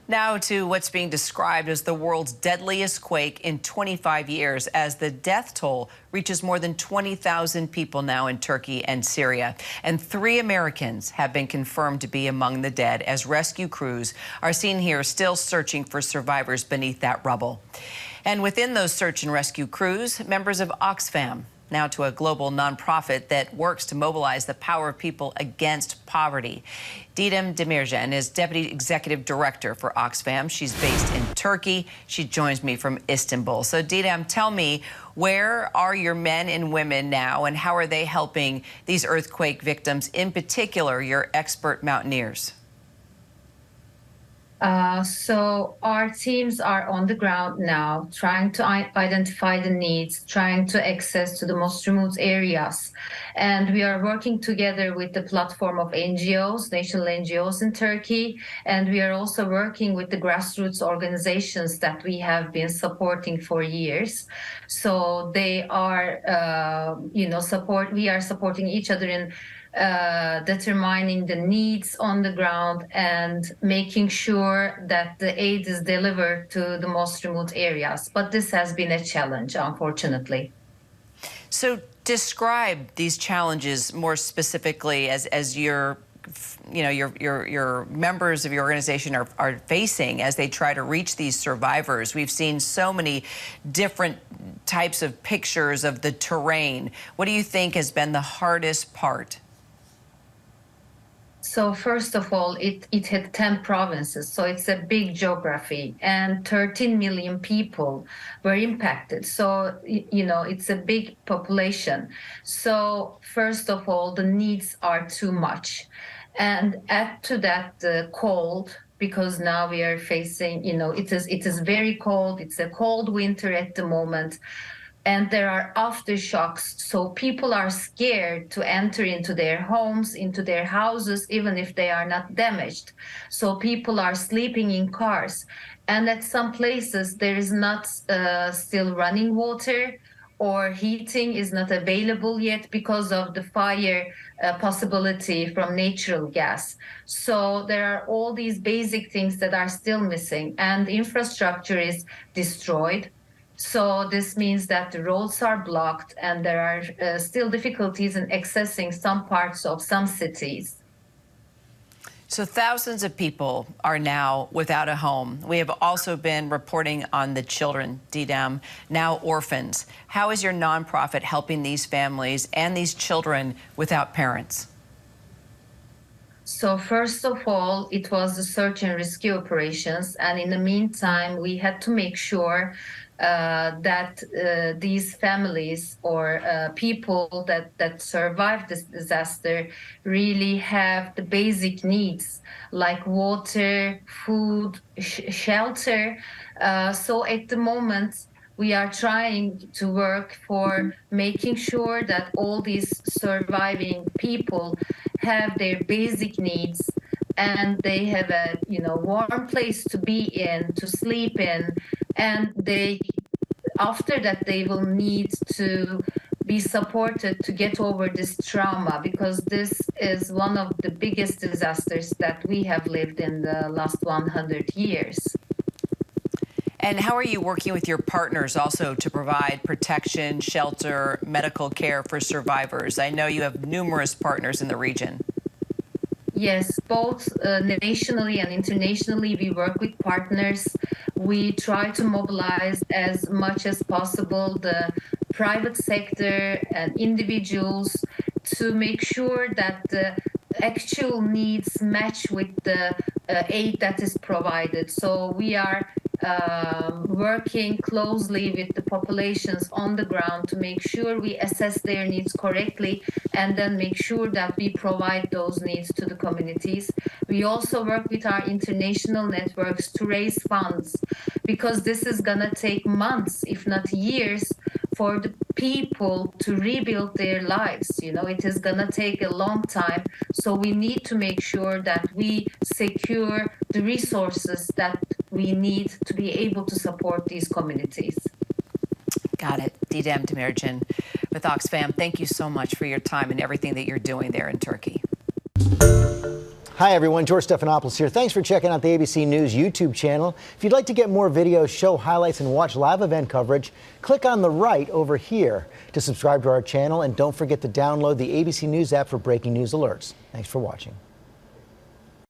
Now to what's being described as the world's deadliest quake in 25 years as the death toll reaches more than 20,000 people now in Turkey and Syria. And 3 Americans have been confirmed to be among the dead as rescue crews are seen here still searching for survivors beneath that rubble. And within those search and rescue crews, members of Oxfam, now to a global nonprofit that works to mobilize the power of people against poverty. Didem Demircan is Deputy Executive Director for Oxfam. She's based in Turkey. She joins me from Istanbul. So Didem, tell me, where are your men and women now, and how are they helping these earthquake victims, in particular your expert mountaineers? So our teams are on the ground now, trying to identify the needs, trying to access to the most remote areas. And we are working together with the platform of NGOs, national NGOs in Turkey. And we are also working with the grassroots organizations that we have been supporting for years. So they are, we are supporting each other in determining the needs on the ground and making sure that the aid is delivered to the most remote areas. But this has been a challenge, unfortunately. So describe these challenges more specifically as your members of your organization are facing as they try to reach these survivors. We've seen so many different types of pictures of the terrain. What do you think has been the hardest part? So first of all, it had 10 provinces, so it's a big geography, and 13 million people were impacted. So, it's a big population. So first of all, the needs are too much. And add to that the cold, because now we are facing, it is very cold. It's a cold winter at the moment. And there are aftershocks, so people are scared to enter into their homes, into their houses, even if they are not damaged. So people are sleeping in cars. And at some places, there is not still running water, or heating is not available yet because of the fire possibility from natural gas. So there are all these basic things that are still missing, and the infrastructure is destroyed. So this means that the roads are blocked and there are still difficulties in accessing some parts of some cities. So thousands of people are now without a home. We have also been reporting on the children, Didem, now orphans. How is your nonprofit helping these families and these children without parents? So first of all, it was the search and rescue operations. And in the meantime, we had to make sure that these families or people that survived this disaster really have the basic needs like water, food, shelter. So at the moment, we are trying to work for making sure that all these surviving people have their basic needs, and they have a warm place to be in, to sleep in, and after that they will need to be supported to get over this trauma, because this is one of the biggest disasters that we have lived in the last 100 years. And how are you working with your partners also to provide protection, shelter, medical care for survivors? I know you have numerous partners in the region. Yes, both nationally and internationally, we work with partners. We try to mobilize as much as possible the private sector and individuals to make sure that the actual needs match with the aid that is provided. So we are working closely with the populations on the ground to make sure we assess their needs correctly and then make sure that we provide those needs to the communities. We also work with our international networks to raise funds, because this is gonna take months, if not years, for the people to rebuild their lives. It is gonna take a long time. So we need to make sure that we secure the resources that we need to be able to support these communities. Got it. Didem Demircan with Oxfam, thank you so much for your time and everything that you're doing there in Turkey. Hi, everyone. George Stephanopoulos here. Thanks for checking out the ABC News YouTube channel. If you'd like to get more videos, show highlights, and watch live event coverage, click on the right over here to subscribe to our channel. And don't forget to download the ABC News app for breaking news alerts. Thanks for watching.